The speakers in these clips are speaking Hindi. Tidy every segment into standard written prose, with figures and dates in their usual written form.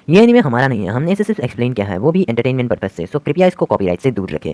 ये एनीमे हमारा नहीं है, हमने इसे सिर्फ एक्सप्लेन किया है, वो भी एंटरटेनमेंट पर्पस से, सो कृपया इसको कॉपीराइट से दूर रखें।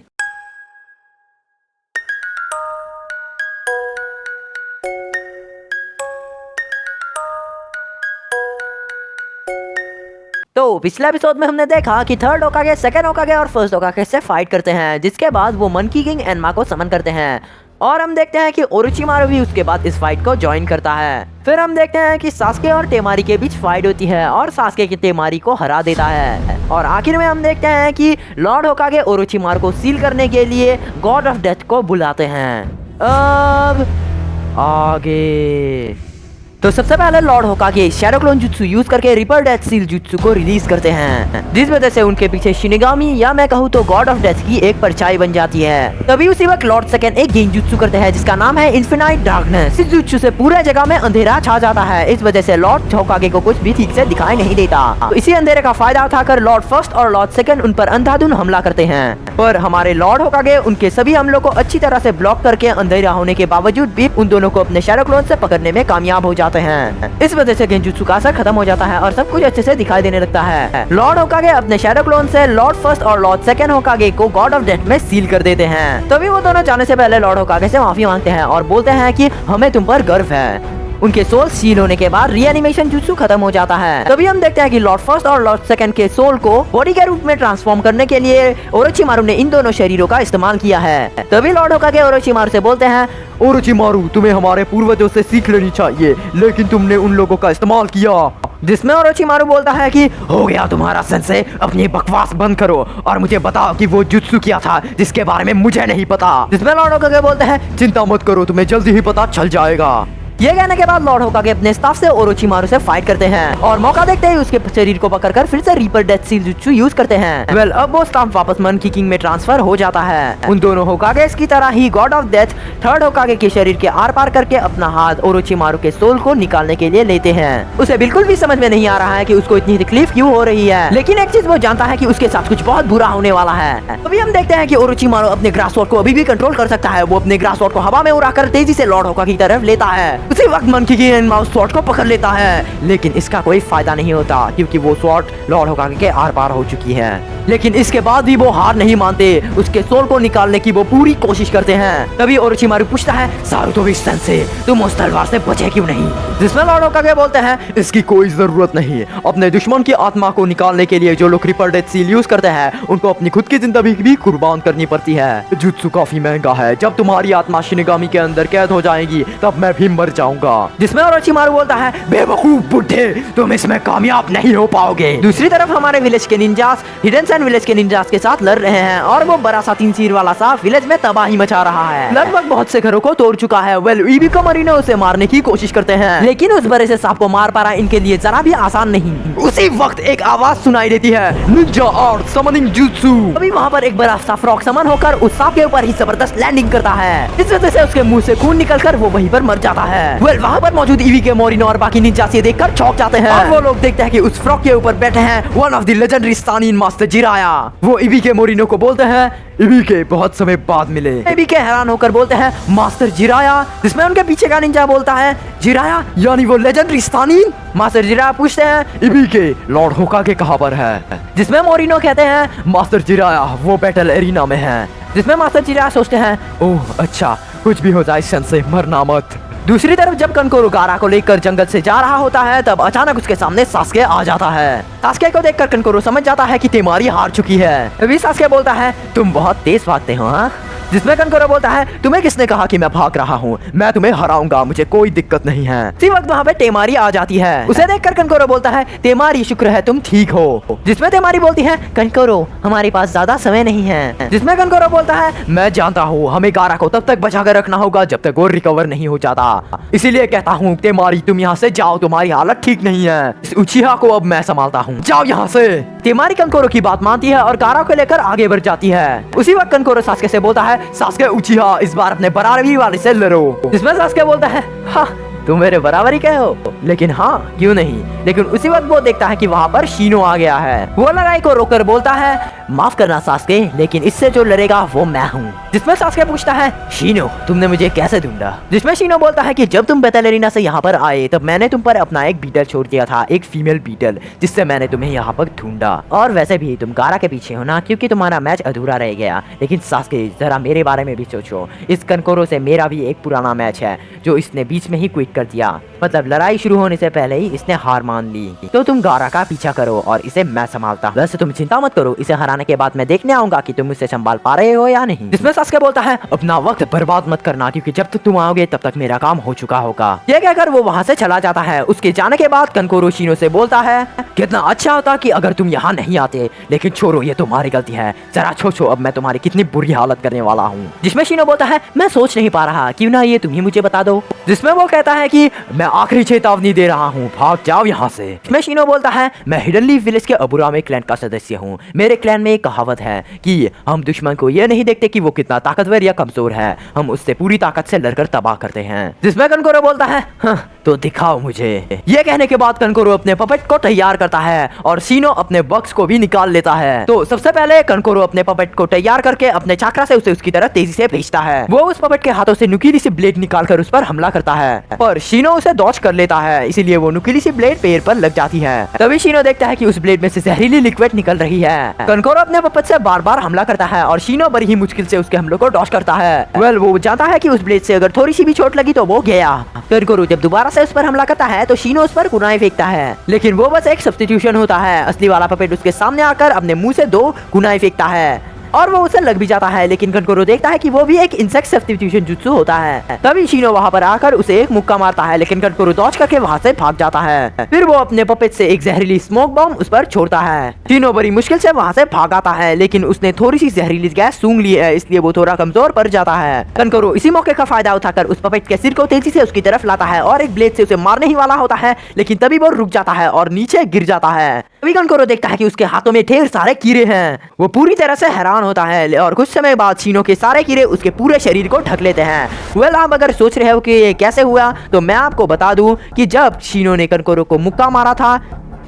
तो पिछले एपिसोड में हमने देखा कि थर्ड होकागे, सेकंड होकागे और फर्स्ट होकागे से फाइट करते हैं, जिसके बाद वो मंकी किंग एनमा को समन करते हैं और हम देखते हैं कि ओरोचिमारू भी उसके बाद इस फाइट को ज्वाइन करता है। फिर हम देखते हैं कि सास्के और टेमारी के बीच फाइट होती है और सास्के की टेमारी को हरा देता है और आखिर में हम देखते हैं कि लॉर्ड होकागे ओरोचिमारू को सील करने के लिए गॉड ऑफ डेथ को बुलाते हैं। अब आगे तो सबसे पहले Lord होकागे shadow clone jutsu use करके रिपर डेथ सील जुत्सु को रिलीज करते हैं, जिस वजह से उनके पीछे शिनिगामी या मैं कहूँ तो गॉड ऑफ डेथ की एक परछाई बन जाती है। तभी उसी वक्त लॉर्ड सेकंड एक गेन जुत्सु करते हैं जिसका नाम है इन्फिनाइट डार्कनेस। इस जुत्सु से पूरे जगह में अंधेरा छा जाता है, इस वजह से लॉर्ड होकागे को कुछ भी ठीक से दिखाई नहीं देता। तो इसी अंधेरे का फायदा उठाकर लॉर्ड फर्स्ट और लॉर्ड सेकंड उन पर अंधाधुन हमला करते हैं, पर हमारे लॉर्ड होकागे उनके सभी हमलों को अच्छी तरह से ब्लॉक करके अंधेरा होने के बावजूद भी उन दोनों को अपने शैडो क्लोन से पकड़ने में कामयाब हो जाते हैं। इस वजह से गेंजुत्सु का असर खत्म हो जाता है और सब कुछ अच्छे से दिखाई देने लगता है। लॉर्ड होकागे अपने शैडो क्लोन से लॉर्ड फर्स्ट और लॉर्ड सेकंड होकागे को गॉड ऑफ डेथ में सील कर देते हैं। तभी वो दोनों जाने से पहले लॉर्ड होकागे से माफी मांगते हैं और बोलते हैं कि हमें तुम पर गर्व है। उनके सोल सील होने के बाद रीएनिमेशन जुत्सु खत्म हो जाता है। तभी हम देखते हैं कि लॉर्ड फर्स्ट और लॉर्ड सेकंड के सोल को बॉडी के रूप में ट्रांसफॉर्म करने के लिए ओरोचिमारू ने इन दोनों शरीरों का इस्तेमाल किया है। तभी लॉर्ड होकागे ओरोचिमारू से बोलते हैं, ओरोचिमारू तुम्हें हमारे पूर्वजों से सीख लेनी चाहिए, लेकिन तुमने उन लोगों का इस्तेमाल किया। जिसमें ओरोचिमारू बोलता है कि हो गया तुम्हारा सेंसे, अपनी बकवास बंद करो और मुझे बताओ कि वो जुत्सु क्या था जिसके बारे में मुझे नहीं पता। जिसमें लॉर्ड होकागे बोलते हैं, चिंता मत करो, तुम्हें जल्दी ही पता चल जाएगा। ये कहने के बाद लॉर्ड होकागे अपने स्टाफ से ओरोचिमारू से फाइट करते हैं और मौका देखते ही उसके शरीर को पकड़कर फिर से reaper death seal jutsu use करते हैं। वेल अब वो स्टाफ वापस मंकी किंग में ट्रांसफर हो जाता है। उन दोनों होकागे की तरह ही god of death third Hokage के शरीर के आर पार करके अपना हाथ ओरोचिमारू के सोल को निकालने के लिए लेते हैं। उसे बिल्कुल भी समझ में नहीं आ रहा है कि उसको इतनी तकलीफ क्यों हो रही है, लेकिन एक चीज वो जानता है कि उसके साथ कुछ बहुत बुरा होने वाला है। अभी हम देखते हैं कि ओरोचिमारू अपने ग्रास स्वॉर्ड को अभी भी कंट्रोल कर सकता है। वो अपने ग्रास स्वॉर्ड को हवा में उड़ाकर तेजी से लॉर्ड होकागे की तरफ लेता है। उसी वक्त मंकी माउस स्वॉर्ड को पकड़ लेता है, लेकिन इसका कोई फायदा नहीं होता क्योंकि वो स्वॉर्ड लॉर्ड होकागे के आर पार हो चुकी है। लेकिन इसके बाद भी वो हार नहीं मानते, उसके सोल को निकालने की वो पूरी कोशिश करते हैं। तभी ओरोचिमारू पूछता है, सारुतोबी सेंसे तुम उस तलवार से बचे क्यों नहीं? जिसमें लॉर्ड होकागे बोलते हैं, इसकी कोई जरूरत नहीं। अपने दुश्मन की आत्मा को निकालने के लिए जो लोग रिपर डेथ सील यूज करते हैं उनको अपनी खुद की जिंदगी भी कुर्बान करनी पड़ती है। जुत्सु काफी महंगा है, जब तुम्हारी आत्मा शिनिगामी के अंदर कैद हो जाएगी तब मैं भी मर जाऊंगा। जिसमें ओरोचिमारू बोलता है, बेवकूफ बुड्ढे, तुम इसमें कामयाब नहीं हो पाओगे। दूसरी तरफ हमारे विलेज के निंजास हिडन सन विलेज के निंजास के साथ लड़ रहे हैं और वो बड़ा सा 3 सिर वाला सांप विलेज में तबाही मचा रहा है। लगभग बहुत से घरों को तोड़ चुका है। वेल इबिको मरीनो उसे मारने की कोशिश करते हैं, लेकिन उस बड़े से सांप को मार पाना इनके लिए जरा भी आसान नहीं। उसी वक्त एक आवाज सुनाई देती है, निंजा आर्ट समनिंग जुत्सु। अभी वहाँ पर एक बड़ा सा फ्रॉग समन होकर उस सांप के ऊपर ही जबरदस्त लैंडिंग करता है। इस वजह से उसके मुंह से खून निकलकर वो वहीं पर मर जाता है। वेल वहाँ पर मौजूद इबिको मोरिनो और बाकी निंजास ये देखकर चौंक जाते हैं और वो लोग देखते हैं कि उस फ्रॉग के ऊपर बैठे हैं वन ऑफ द लेजेंडरी स्टानिन मास्टर जिराया। वो इबिको मोरिनो को बोलते हैं, इबिको बहुत समय बाद मिले। इबिको हैरान होकर बोलते हैं, मास्टर जिराया। जिसमें उनके पीछे का निंजा बोलता है, जिराया यानी वो लेजेंडरी स्टानिन? मास्टर जिराया पूछते हैं, इबिको लॉर्ड होकागे कहाँ पर है? जिसमें मोरिनो कहते हैं, मास्टर जिराया वो बैटल एरिना में है। जिसमें मास्टर जिराया सोचते हैं, ओह अच्छा, कुछ भी हो जाए सेंसे मरना मत। दूसरी तरफ जब कनकोरो गारा को लेकर जंगल से जा रहा होता है तब अचानक उसके सामने सास्के आ जाता है। सास्के को देखकर कनकोरो समझ जाता है कि तेमारी हार चुकी है। अभी सास्के बोलता है, तुम बहुत तेज भागते हो हाँ? जिसमें कनकोरो बोलता है, तुम्हें किसने कहा कि मैं भाग रहा हूँ? मैं तुम्हें हराऊंगा, मुझे कोई दिक्कत नहीं है। इसी वक्त वहाँ पे तेमारी आ जाती है। उसे देखकर कनकोरो बोलता है, तेमारी शुक्र है तुम ठीक हो। जिसमें तेमारी बोलती है, कनकोरो हमारे पास ज्यादा समय नहीं है। जिसमें कनकोरो बोलता है, मैं जानता हूँ हमें गारा को तब तक बचा कर रखना होगा जब तक वो रिकवर नहीं हो जाता, इसीलिए कहता हूँ तेमारी तुम यहाँ से जाओ, तुम्हारी हालत ठीक नहीं है। इस उचिहा को अब मैं संभालता हूँ, जाओ यहाँ से। तेमारी कनकोरो की बात मानती है और गारा को लेकर आगे बढ़ जाती है। उसी वक्त कनकोरो सास्के से बोलता है, सास्के उचिहा इस बार अपने बराबरी वाले से लड़ो। जिसमें सास्के बोलता है, हाँ तुम मेरे बराबर ही कहे हो। लेकिन हाँ, क्यों नहीं। लेकिन उसी वक्त वो देखता है कि वहाँ पर शीनो आ गया है। वो लड़ाई को रोककर बोलता है, माफ करना सास्के, लेकिन इससे जो लड़ेगा वो मैं हूँ। जिसमें सास्के पूछता है, शीनो तुमने मुझे कैसे ढूंढा। जिसमें शीनो बोलता है कि जब तुम बेतालेरिना से यहाँ पर आए तब मैंने तुम पर अपना एक बीटल छोड़ दिया था, एक फीमेल बीटल, जिससे मैंने तुम्हें यहाँ पर ढूंढा। और वैसे भी तुम गारा के पीछे हो ना, क्योंकि तुम्हारा मैच अधूरा रह गया। लेकिन सास्के जरा मेरे बारे में भी सोचो, इस कनकोरो से मेरा भी एक पुराना मैच है जो इसने बीच में ही क्विट कर दिया। मतलब लड़ाई शुरू होने से पहले ही इसने हार मान ली। तो तुम गारा का पीछा करो और इसे मैं संभालता। वैसे तुम चिंता मत करो, इसे हराने के बाद मैं देखने आऊंगा कि तुम इसे संभाल पा रहे हो या नहीं। जिसमें सास्के बोलता है, अपना वक्त बर्बाद मत करना, क्योंकि जब तक तुम आओगे तब तक मेरा काम हो चुका होगा। ये कहकर वो वहाँ से चला जाता है। उसके जाने के बाद कनकोरो शीनो से बोलता है, कितना अच्छा होता कि अगर तुम यहाँ नहीं आते, लेकिन छोड़ो ये तुम्हारी गलती है। जरा सोचो अब मैं तुम्हारी कितनी बुरी हालत करने वाला हूँ। जिसमें शीनो बोलता है, मैं सोच नहीं पा रहा, क्यों ना ये तुम ही मुझे बता दो। जिसमें वो कहता है कि मैं आखिरी चेतावनी दे रहा हूँ, भाग जाओ यहाँ से। इसमें शीनो बोलता है, मैं हिडन लीफ विलेज के अबुरामे क्लैन का सदस्य हूँ। मेरे क्लैन में एक कहावत है कि हम दुश्मन को ये नहीं देखते कि वो कितना ताकतवर या कमजोर है, हम उससे पूरी ताकत से लड़कर तबाह करते हैं। जिसमें कनकोरो बोलता है, हाँ, तो दिखाओ मुझे। ये कहने के बाद कनकोरो अपने पपेट को तैयार करता है और शीनो अपने बॉक्स को भी निकाल लेता है। तो सबसे पहले कनकोरो अपने पपेट को तैयार करके अपने चाकरा से उसे उसकी तरफ तेजी से भेजता है। वो उस पपेट के हाथों से नुकीली सी ब्लेड निकालकर उस पर हमला करता है, पर शीनो उसे डॉज कर लेता है, इसीलिए वो नुकीली सी ब्लेड पैर पर लग जाती है। तभी शीनो देखता है कि उस ब्लेड में से जहरीली लिक्विड निकल रही है। कनकोरो अपने पपेट से बार बार हमला करता है और शीनो बड़ी ही मुश्किल से उसके हमलों को डॉज करता है। वो जानता है कि उस ब्लेड से अगर थोड़ी सी भी चोट लगी तो वो गया। कनकोरो जब दोबारा से उस पर हमला करता है तो शीनो उस पर कुनाई फेंकता है, लेकिन वो बस एक सब्स्टिट्यूशन होता है। असली वाला पपेट उसके सामने आकर अपने मुंह से 2 कुनाई फेंकता है और वो उसे लग भी जाता है। लेकिन कनकोरो देखता है कि वो भी एक इंसेक्ट सब्स्टिट्यूशन जुत्सु होता है। तभी शीनो वहाँ पर आकर उसे एक मुक्का मारता है, लेकिन कनकोरो डॉज करके वहाँ से भाग जाता है। फिर वो अपने पपेट से एक जहरीली स्मोक बॉम्ब उस पर छोड़ता है। शीनो बड़ी मुश्किल से वहाँ से भाग आता है, लेकिन उसने थोड़ी सी जहरीली गैस सूंघ ली है, इसलिए वो थोड़ा कमजोर पड़ जाता है। कनकोरो इसी मौके का फायदा उठाकर उस पपेट के सिर को तेजी से उसकी तरफ लाता है और एक ब्लेड से उसे मारने ही वाला होता है, लेकिन तभी वो रुक जाता है और नीचे गिर जाता है। तभी कनकोरो देखता है कि उसके हाथों में ढेर सारे कीड़े हैं। वो पूरी तरह से हैरान होता है और कुछ समय बाद शीनो के सारे कीड़े उसके पूरे शरीर को ढक लेते हैं। वेल, आप अगर सोच रहे हो कि ये कैसे हुआ, तो मैं आपको बता दूं कि जब शीनो ने कनकोरो को मुक्का मारा था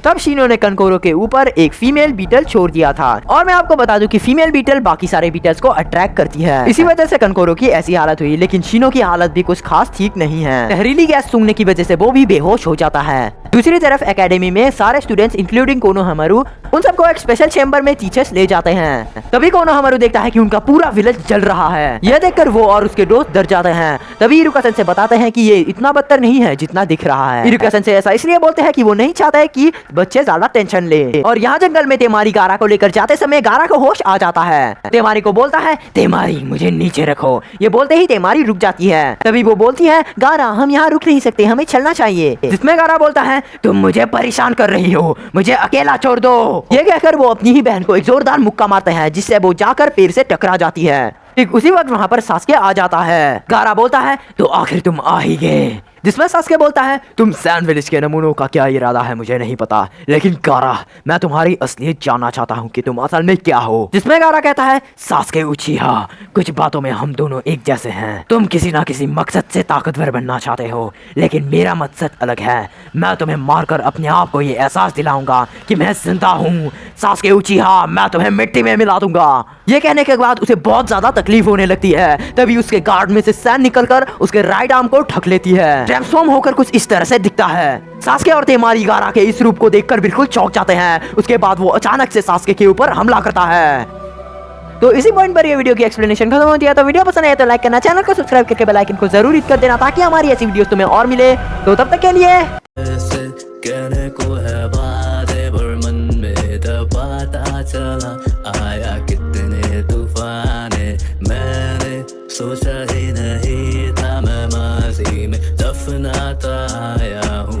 तब शीनो ने कनकोरो के ऊपर एक फीमेल बीटल छोड़ दिया था। और मैं आपको बता दूं कि फीमेल बीटल बाकी सारे बीटल्स को अट्रैक्ट करती है, इसी वजह से कनकोरो की ऐसी हालत हुई। लेकिन शीनो की हालत भी कुछ खास ठीक नहीं है। जहरीली गैस सूंघने की वजह से वो भी बेहोश हो जाता है। दूसरी तरफ एकेडमी में सारे स्टूडेंट्स इंक्लूडिंग कोनोहामारू उन सबको एक स्पेशल चेंबर में टीचर्स ले जाते हैं। तभी कोनोहामारू देखता है कि उनका पूरा विलेज जल रहा है। यह देखकर वो और उसके दोस्त डर जाते हैं। तभी इरुका से बताते हैं कि ये इतना बदतर नहीं है जितना दिख रहा है। इरुका से ऐसा इसलिए बोलते हैं कि वो नहीं चाहते कि बच्चे ज्यादा टेंशन ले। और यहाँ जंगल में तेमारी गारा को लेकर जाते समय गारा को होश आ जाता है। तेमारी को बोलता है, तेमारी मुझे नीचे रखो। ये बोलते ही तेमारी रुक जाती है। तभी वो बोलती है, गारा हम यहाँ रुक नहीं सकते, हमें चलना चाहिए। जिसमें गारा बोलता है, तुम मुझे परेशान कर रही हो, मुझे अकेला छोड़ दो। ये कहकर वो अपनी ही बहन को एक जोरदार मुक्का मारते हैं, जिससे वो जाकर पेड़ से टकरा जाती है। ठीक उसी वक्त वहाँ पर सास्के आ जाता है। गारा बोलता है, तो आखिर तुम आ ही गए। जिसमें सास्के बोलता है, तुम सैंड विलेज के नमूनों का क्या इरादा है मुझे नहीं पता, लेकिन गारा मैं तुम्हारी असलियत जानना चाहता हूँ कि तुम असल में क्या हो। जिसमें गारा कहता है, सास्के उचिहा, कुछ बातों में हम दोनों एक जैसे हैं। तुम किसी ना किसी मकसद से ताकतवर बनना चाहते हो, लेकिन मेरा मकसद अलग है। मैं तुम्हें मारकर अपने आप को ये एहसास दिलाऊंगा कि मैं जिंदा हूँ। सास्के उचिहा, मैं तुम्हें मिट्टी में मिला दूंगा। ये कहने के बाद उसे बहुत ज्यादा तकलीफ होने लगती है। तभी उसके गार्ड में से सैन निकलकर उसके राइट आर्म को ढक लेती है। ट्रांसफॉर्म होकर कुछ इस तरह से दिखता है। सास्के और तेमारी गारा के इस रूप को देखकर बिल्कुल चौंक जाते हैं। उसके बाद वो अचानक से सास्के के ऊपर हमला करता है। तो इसी पॉइंट पर ये वीडियो की एक्सप्लेनेशन खत्म होती है। तो वीडियो पसंद आए तो लाइक करना, चैनल को सब्सक्राइब करके बेल आइकन को जरूर हिट कर देना, ताकि हमारी ऐसी वीडियोस तुम्हें और मिले। तो तब तक के लिए कहने को है बातें पर मन में तब पता चला आया कितने तूफाने, मैंने सोचा ही नहीं था मैं माजी में दफनाता आया हूँ।